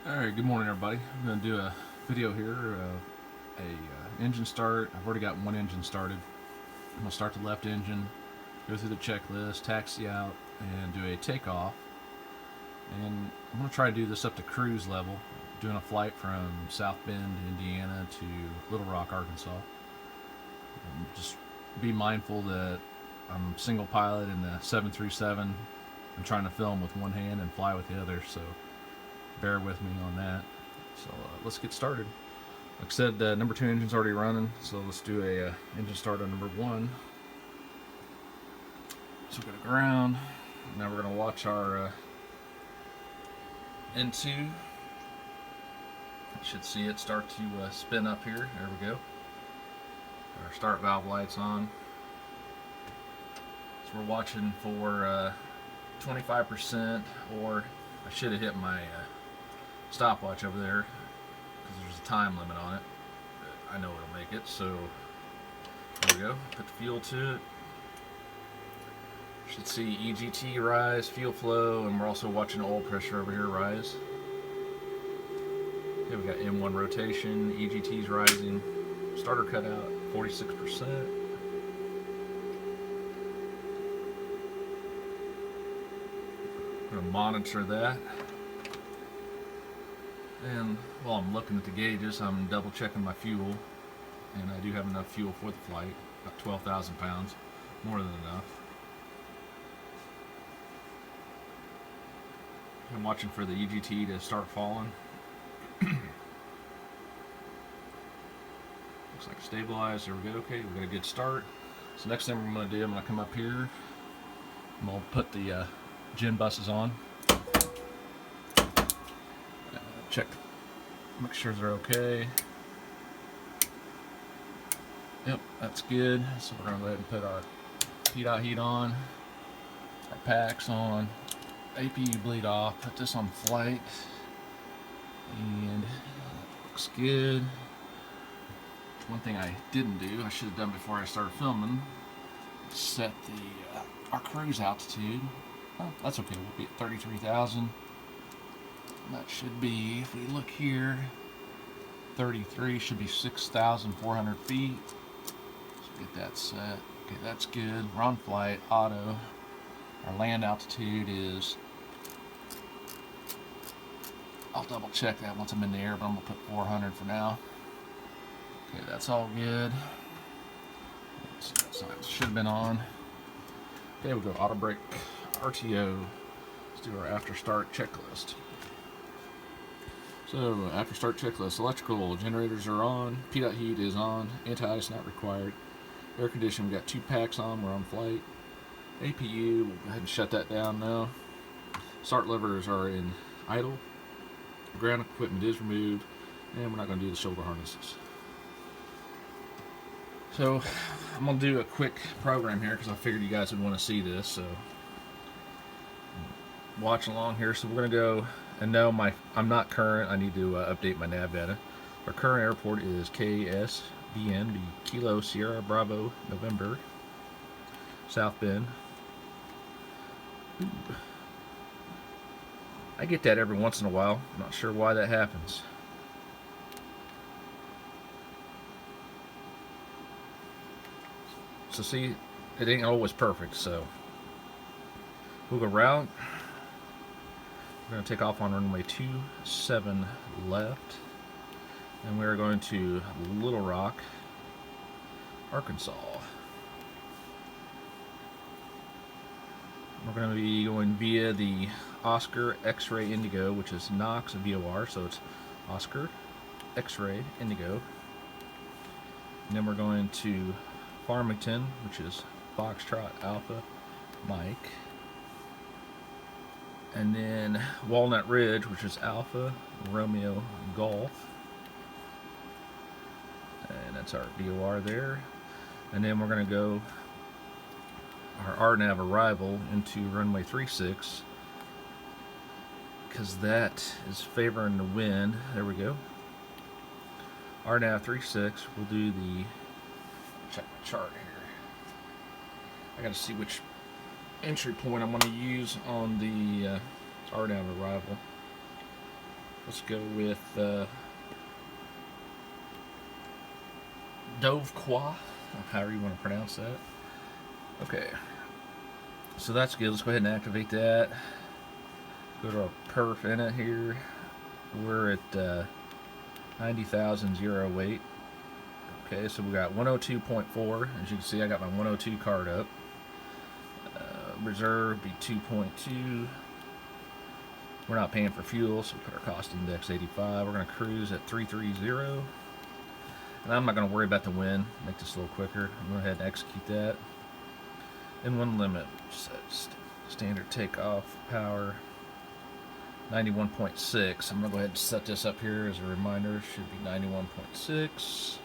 Alright, good morning everybody. I'm going to do a video here of a engine start. I've already got one engine started. I'm going to start the left engine, go through the checklist, taxi out, and do a takeoff. And I'm going to try to do this up to cruise level, doing a flight from South Bend, Indiana to Little Rock, Arkansas. And just be mindful that I'm single pilot in the 737. I'm trying to film with one hand and fly with the other, so bear with me on that. So let's get started. Like I said, number 2 engine's already running, so let's do a engine start on number 1. So we're going to ground. Now we're going to watch our N2. You should see it start to spin up here. There we go. Our start valve light's on. So we're watching for 25%, or I should have hit my stopwatch over there because there's a time limit on it. I know it'll make it, so there we go. Put the fuel to it. Should see EGT rise, fuel flow, and we're also watching oil pressure over here rise. Okay, we got M1 rotation, EGT's rising, starter cutout 46%. I'm going to monitor that. And while I'm looking at the gauges, I'm double checking my fuel, and I do have enough fuel for the flight, about 12,000 pounds, more than enough. I'm watching for the EGT to start falling. Looks like stabilized. There we go. Okay, we got a good start. So next thing I'm going to do, I'm going to come up here. I'm going to put the gin buses on. Check, make sure they're okay. Yep, that's good. So we're going to go ahead and put our P-dot heat on, our packs on, APU bleed off, put this on flight, and looks good. One thing I didn't do, I should have done before I started filming, set the our cruise altitude. Oh, that's okay, we'll be at 33,000. That should be, if we look here, 33 should be 6,400 feet. Let's get that set. Okay, that's good. We're on flight, auto. Our land altitude is, I'll double check that once I'm in the air, but I'm going to put 400 for now. Okay, that's all good. That should have been on. Okay, we'll go auto brake, RTO. Let's do our after start checklist. So, after start checklist, electrical generators are on, P-dot heat is on, anti-ice not required, air conditioning, we got 2 packs on, we're on flight, APU, we'll go ahead and shut that down now, start levers are in idle, ground equipment is removed, and we're not going to do the shoulder harnesses. So, I'm going to do a quick program here because I figured you guys would want to see this, so watch along here. So we're going to go. And no, I'm not current. I need to update my nav data. Our current airport is KSBN, Kilo Sierra Bravo November, South Bend. Ooh. I get that every once in a while. I'm not sure why that happens. So see, it ain't always perfect. So we'll go route. We're going to take off on runway 27 left, and we're going to Little Rock, Arkansas. We're going to be going via the Oscar X-Ray Indigo, which is NOx VOR, so it's Oscar X-Ray Indigo. And then we're going to Farmington, which is Foxtrot Alpha Mike. And then Walnut Ridge, which is Alpha Romeo Golf, and that's our VOR there. And then we're going to go our RNAV arrival into runway 36 because that is favoring the wind. There we go. RNAV 36. We'll do the, check my chart here. I got to see which entry point I'm going to use on the RNAV arrival. Let's go with Dove Qua, however you want to pronounce that. Okay, so that's good. Let's go ahead and activate that. Go to our perf in it here. We're at 90,000 zero weight. Okay, so we got 102.4. As you can see, I got my 102 card up. Reserve be 2.2. We're not paying for fuel, so we put our cost index 85. We're going to cruise at 330. And I'm not going to worry about the wind. Make this a little quicker. I'm going to go ahead and execute that. And one limit, set standard takeoff power 91.6. I'm going to go ahead and set this up here as a reminder. Should be 91.6.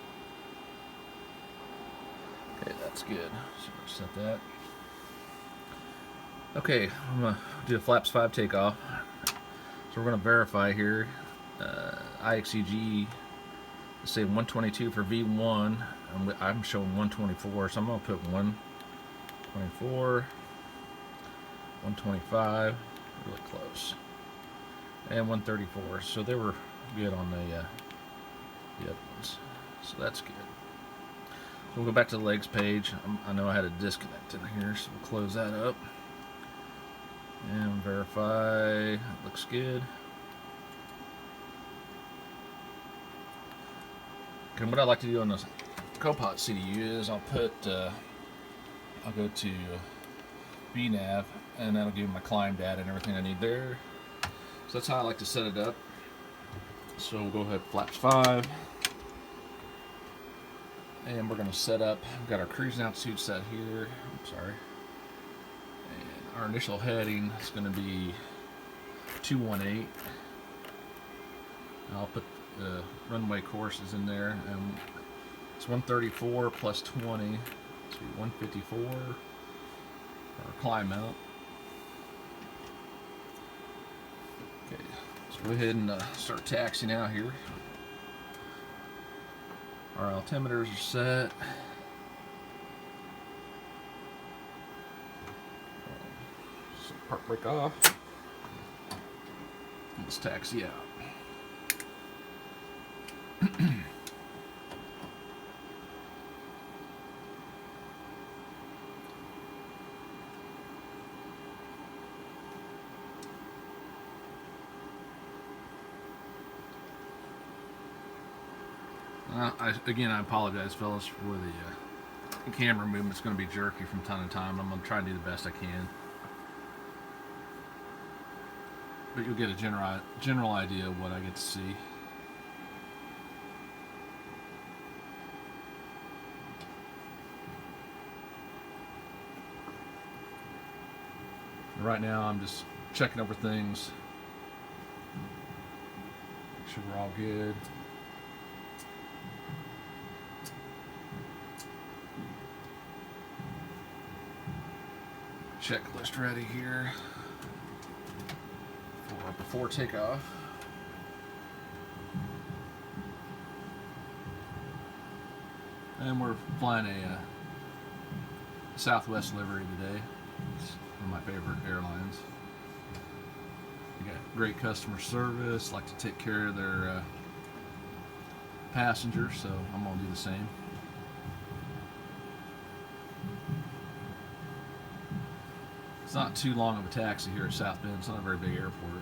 Okay, that's good. So we'll set that. Okay, I'm going to do a flaps 5 takeoff. So we're going to verify here. Ixeg, say 122 for V1. I'm showing 124, so I'm going to put 124, 125, really close, and 134. So they were good on the other ones. So that's good. So we'll go back to the legs page. I know I had a disconnect in here, so we'll close that up. And verify. It looks good. Okay, what I like to do on the Copilot CDU is I'll go to VNav, and that'll give me my climb data and everything I need there. So that's how I like to set it up. So we'll go ahead, flaps 5. And we're going to set up, we've got our cruising altitude set here. I'm sorry. And our initial heading is going to be 218. I'll put the runway courses in there, and it's 134 plus 20, so 154 for our climb out. Okay, let's go ahead and start taxiing out here. Our altimeters are set. So park brake off. Let's taxi out. Again, I apologize, fellas, for the camera movement. It's going to be jerky from time to time. I'm going to try and do the best I can. But you'll get a general idea of what I get to see. Right now, I'm just checking over things. Make sure we're all good. Checklist ready here for before takeoff. And we're flying a Southwest livery today. It's one of my favorite airlines. They got great customer service, like to take care of their passengers, so I'm going to do the same. It's not too long of a taxi here at South Bend. It's not a very big airport.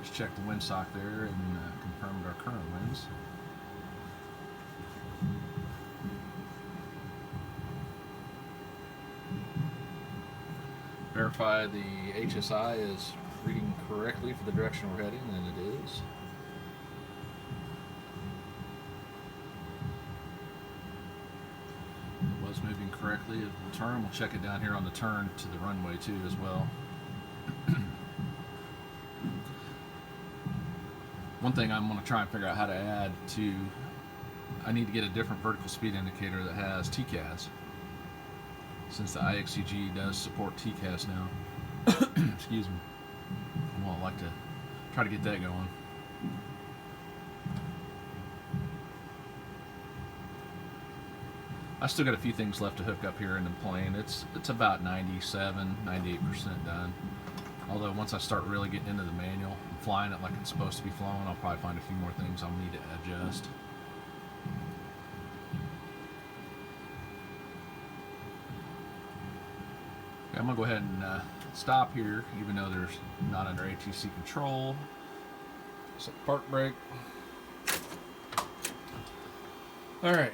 Just checked the windsock there and confirmed our current winds. Verify the HSI is reading correctly for the direction we're heading, and it is. Was moving correctly at the turn. We'll check it down here on the turn to the runway too as well. One thing I'm going to try and figure out how to add to, I need to get a different vertical speed indicator that has TCAS, since the Ixeg does support TCAS now. Excuse me. Well, I'd like to try to get that going. I still got a few things left to hook up here in the plane. It's about 97, 98% done. Although once I start really getting into the manual and flying it like it's supposed to be flown, I'll probably find a few more things I'll need to adjust. Okay, I'm gonna go ahead and stop here, even though there's not under ATC control. Set park brake. All right,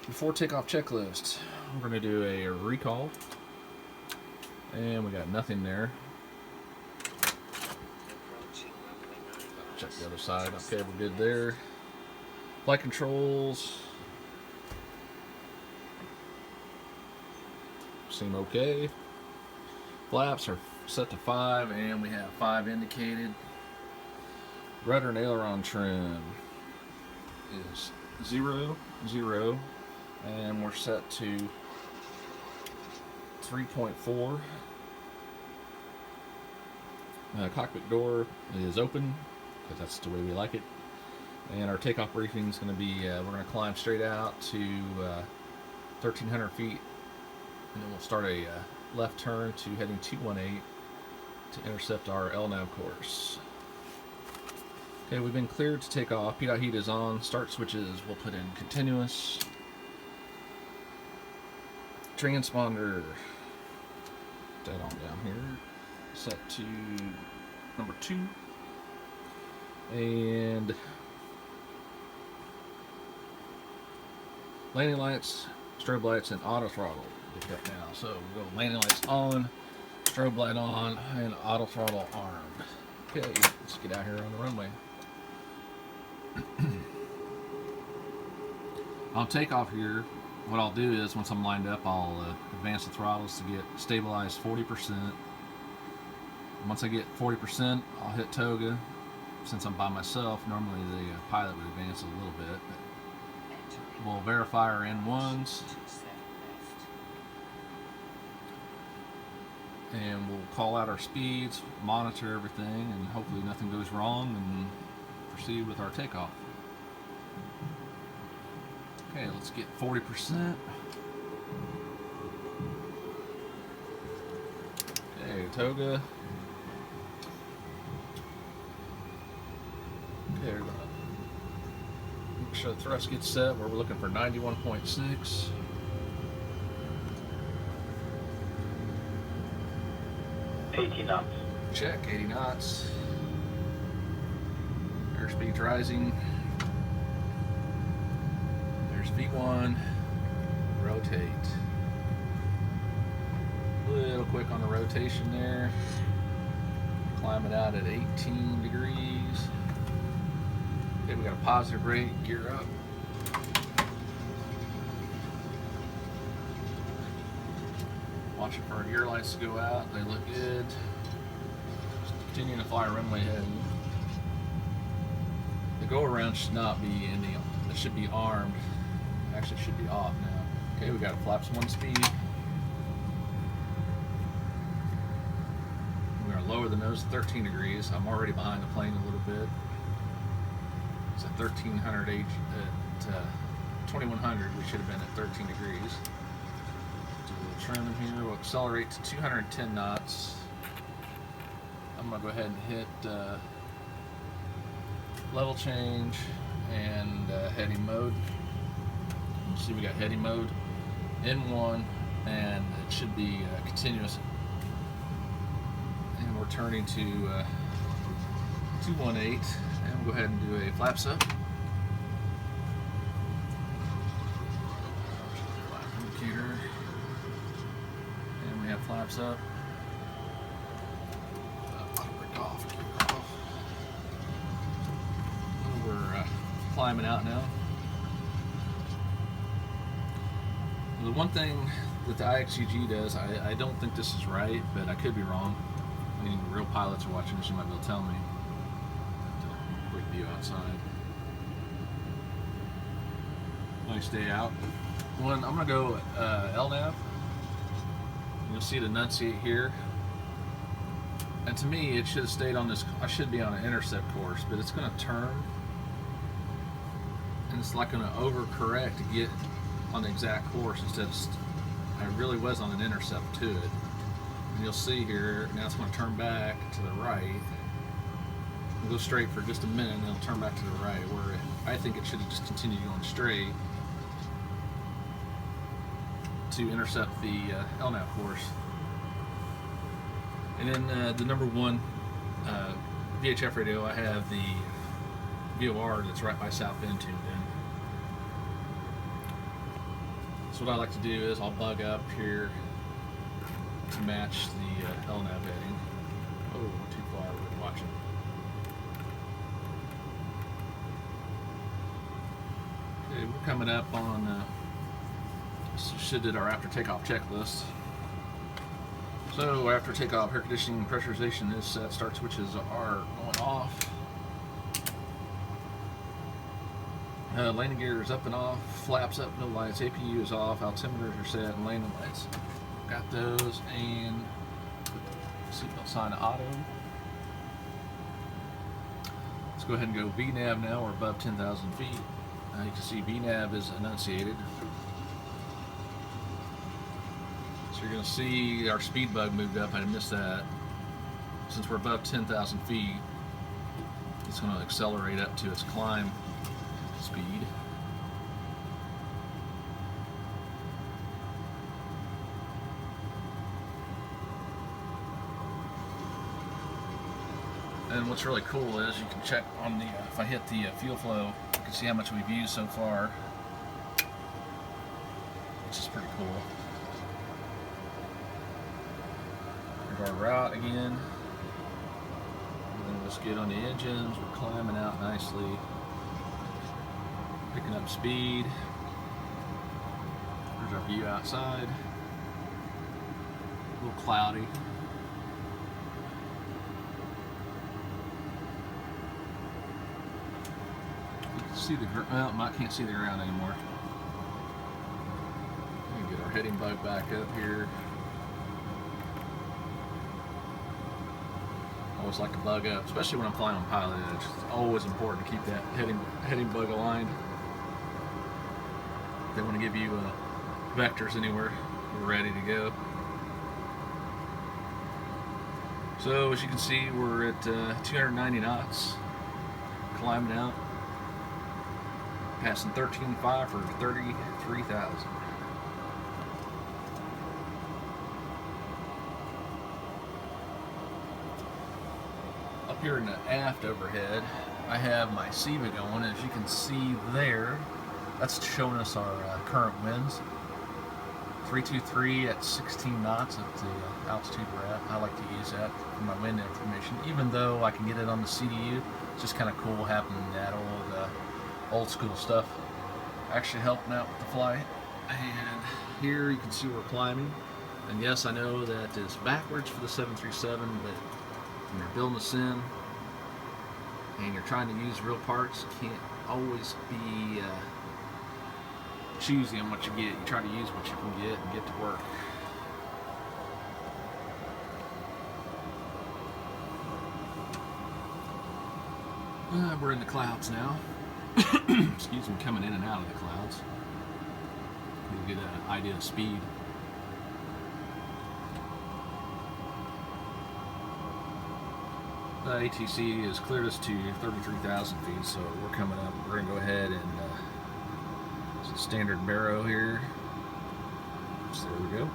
before takeoff checklist, we're gonna do a recall. And we got nothing there. Check the other side. Okay, we're good there. Flight controls seem okay. Flaps are set to 5, and we have 5 indicated. Rudder and aileron trim is 0, 0, and we're set to 3.4. Cockpit door is open because that's the way we like it. And our takeoff briefing is going to be, we're going to climb straight out to 1,300 feet, and then we'll start a left turn to heading 218 to intercept our LNAV course. Okay, we've been cleared to take off. P-dot heat is on. Start switches we'll put in continuous. Transponder dead on down here, set to number 2, and landing lights, strobe lights, and auto throttle picked up now. So we'll go landing lights on, strobe light on, and auto throttle armed. Okay, let's get out here on the runway. On takeoff here, what I'll do is, once I'm lined up, I'll advance the throttles to get stabilized 40%. Once I get 40%, I'll hit toga. Since I'm by myself, normally the pilot would advance a little bit. But we'll verify our N1s. And we'll call out our speeds, monitor everything, and hopefully nothing goes wrong, and proceed with our takeoff. Okay, let's get 40%. Okay, toga. Okay, we're gonna make sure the thrust gets set where we're looking for 91.6. knots. Check, 80 knots. Airspeed's rising. There's V1. Rotate. A little quick on the rotation there. Climb it out at 18 degrees. Okay, we got a positive rate. Gear up. Watching for our gear lights to go out. They look good. Just continuing to fly runway heading. The go around should not be in the. It should be armed. Actually, should be off now. Okay, we got flaps 1 speed. We're gonna lower the nose to 13 degrees. I'm already behind the plane a little bit. It's at 1300 H at 2100. We should have been at 13 degrees. Do a little trim in here. We'll accelerate to 210 knots. I'm gonna go ahead and hit level change and heading mode. See, we got heading mode N1, and it should be continuous. And we're turning to 218, and we'll go ahead and do a flaps up. Flap indicator, and we have flaps up. Break off. We're climbing out now. The one thing that the Ixeg does, I don't think this is right, but I could be wrong. I mean, real pilots are watching this, you might be able to tell me. Quick view outside. Nice day out. One, I'm gonna go LNAV. You'll see it enunciate here. And to me, it should have stayed on this. I should be on an intercept course, but it's gonna turn, and it's like gonna overcorrect to get on the exact course instead of I really was on an intercept to it. And you'll see here, now it's going to turn back to the right. It'll go straight for just a minute, and then it'll turn back to the right, where I think it should have just continued going straight to intercept the LNAV course. And then the number one VHF radio, I have the VOR that's right by South Bend tuned in. So what I like to do is I'll bug up here to match the LNAV heading. Oh, went too far, we're watching. Okay, we're coming up on, should did our after takeoff checklist. So after takeoff, air conditioning and pressurization is set, start switches are going off. Landing gear is up and off, flaps up, no lights, APU is off, altimeters are set, and landing lights. Got those, and seatbelt sign auto. Let's go ahead and go VNAV now. We're above 10,000 feet. You can see VNAV is enunciated. So you're going to see our speed bug moved up. I missed that. Since we're above 10,000 feet, it's going to accelerate up to its climb speed. And what's really cool is you can check on the, if I hit the fuel flow, you can see how much we've used so far, which is pretty cool. Here's our route again. And then let's get on the engines. We're climbing out nicely, picking up speed. There's our view outside. A little cloudy. See the well, I can't see the ground anymore. Get our heading bug back up here. Always like to bug up, especially when I'm flying on pilot edge. It's always important to keep that heading bug aligned. They want to give you vectors anywhere. We're ready to go. So as you can see, we're at 290 knots, climbing out. Passing 13.5 for 33,000. Up here in the aft overhead, I have my SEVA going. As you can see there, that's showing us our current winds. 323 at 16 knots at the altitude we're at. I like to use that for my wind information, even though I can get it on the CDU. It's just kind of cool having that old school stuff actually helping out with the flight. And here you can see we're climbing, and yes, I know that is backwards for the 737, but when you're building a sim and you're trying to use real parts, you can't always be choosy on what you get. You try to use what you can get and get to work. We're in the clouds now. Excuse me, coming in and out of the clouds. You get an idea of speed. The ATC has cleared us to 33,000 feet, so we're coming up. We're going to go ahead and it's a standard barrow here. So there we go.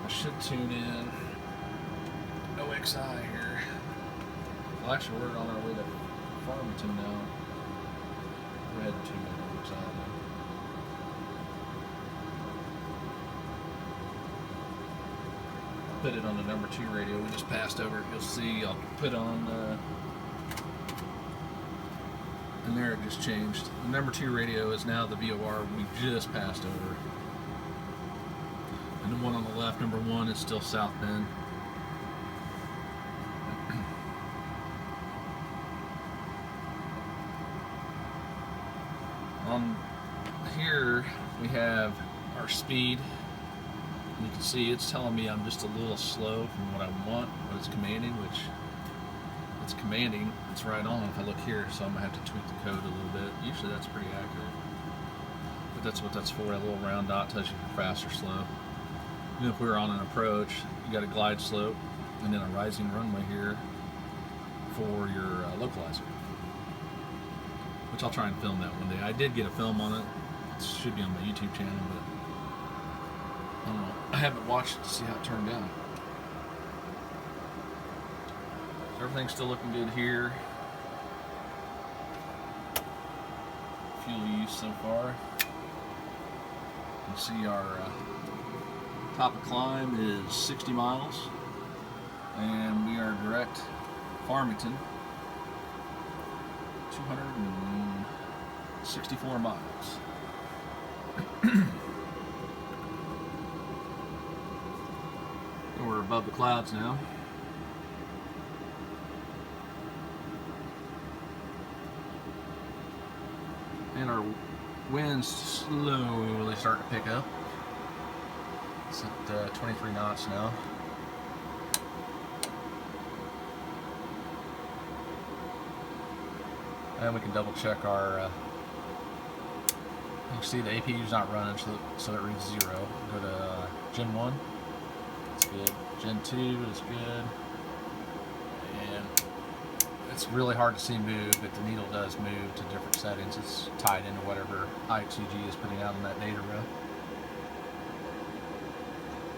Should tune in Ixeg here. Well, actually, we're on our way to Farmington now. We're heading to Ixeg now. Put it on the number 2 radio. We just passed over. You'll see. I'll put on. And there it just changed. The number 2 radio is now the VOR we just passed over. And the one on the left, number 1, is still South Bend. we have our speed. And you can see it's telling me I'm just a little slow from what I want, what it's commanding, which it's commanding, it's right on if I look here, so I'm going to have to tweak the code a little bit. Usually that's pretty accurate. But that's what that's for, that little round dot tells you if you're fast or slow. Even if we were on an approach, you got a glide slope and then a rising runway here for your localizer. Which I'll try and film that one day. I did get a film on it. It should be on my YouTube channel, but I don't know. I haven't watched it to see how it turned out. Everything's still looking good here. Fuel use so far. You can see our top of climb is 60 miles, and we are direct Farmington, 264 miles. We're above the clouds now. And our wind's slowly starting to pick up. It's at 23 knots now. And we can double check our, you can see the APU's not running, so it reads 0. Go to Gen 1, it's good. Gen 2 is good. And it's really hard to see move, but the needle does move to different settings. It's tied into whatever Ixeg is putting out in that data row.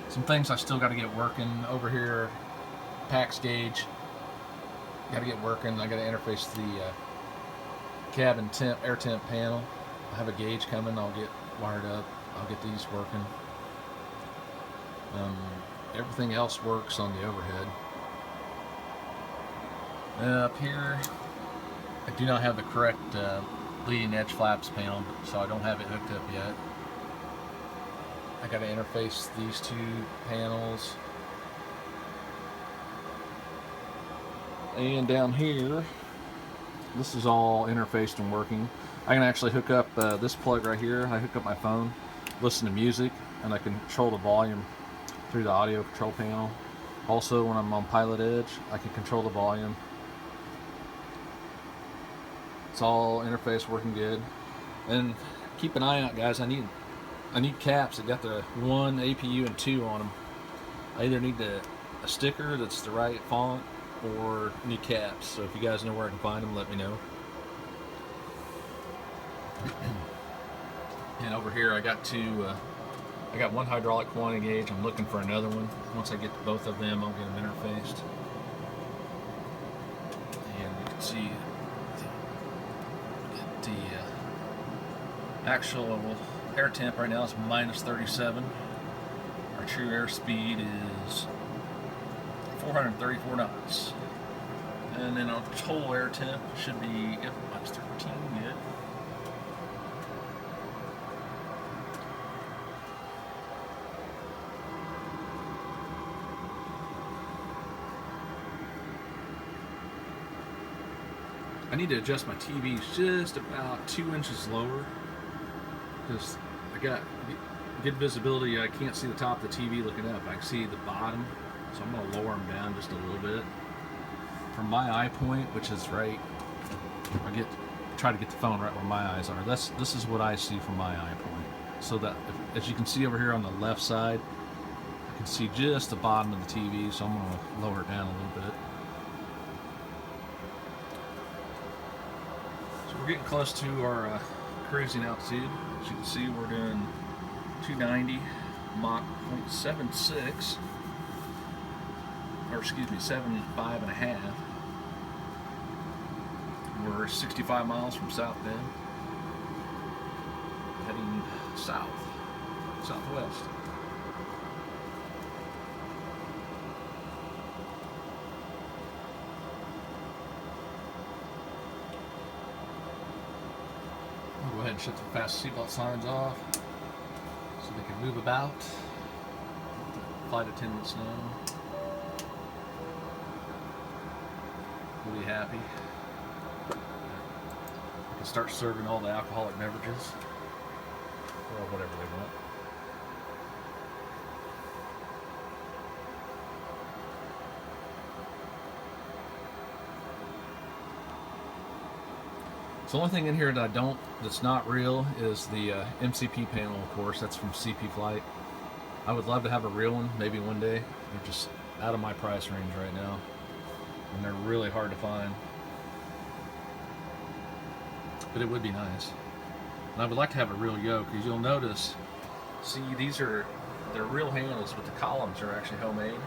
Some things I still got to get working over here. PAX gauge, got to get working. I got to interface the cabin temp, air temp panel. I have a gauge coming. I'll get wired up. I'll get these working. Everything else works on the overhead. Up here, I do not have the correct leading edge flaps panel, so I don't have it hooked up yet. I got to interface these two panels. And down here, this is all interfaced and working. I can actually hook up this plug right here. I hook up my phone, listen to music, and I can control the volume through the audio control panel. Also, when I'm on Pilot Edge, I can control the volume. It's all interface working good. And keep an eye out, guys. I need caps that got the 1 APU and 2 on them. I either need a sticker that's the right font or new caps. So if you guys know where I can find them, let me know. And over here, I got one hydraulic quantity gauge. I'm looking for another one. Once I get both of them, I'll get them interfaced. And you can see the actual air temp right now is minus 37. Our true air speed is 434 knots. And then our total air temp should be minus 13, good. I need to adjust my TVs just about 2 inches lower because I got good visibility. I can't see the top of the TV looking up. I can see the bottom, so I'm going to lower them down just a little bit. From my eye point, which is right, try to get the phone right where my eyes are. This is what I see from my eye point. So that, as you can see over here on the left side, I can see just the bottom of the TV, so I'm going to lower it down a little bit. We're getting close to our cruising altitude. As you can see, we're doing 290 Mach 0.76, or excuse me, 75.5. We're 65 miles from South Bend, heading southwest. Go ahead and shut the fast seatbelt signs off so they can move about. Let the flight attendants know. We'll be happy. I can start serving all the alcoholic beverages. or whatever they want. So the only thing in here that that's not real is the MCP panel, of course. That's from CP Flight. I would love to have a real one, maybe one day. They're just out of my price range right now, and they're really hard to find. But it would be nice. And I would like to have a real yoke, because you'll notice, see, they're real handles, but the columns are actually homemade.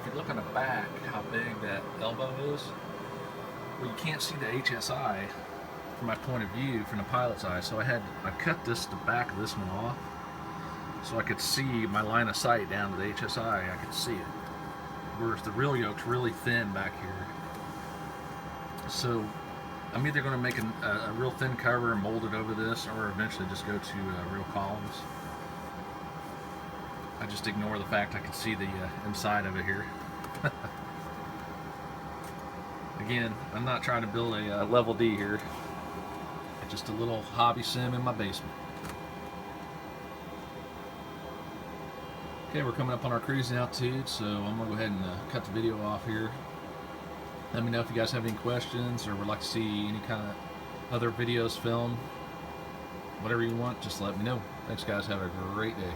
If you look on the back, how big that elbow is, well, you can't see the HSI from my point of view, from the pilot's eye. So I cut the back of this one off, so I could see my line of sight down to the HSI. I could see it. Whereas the real yoke's really thin back here. So I'm either going to make a real thin cover and mold it over this, or eventually just go to real columns. I just ignore the fact I can see the inside of it here. Again, I'm not trying to build a level D here. Just a little hobby sim in my basement. Okay, we're coming up on our cruising altitude, so I'm going to go ahead and cut the video off here. Let me know if you guys have any questions or would like to see any kind of other videos filmed. Whatever you want, just let me know. Thanks guys, have a great day.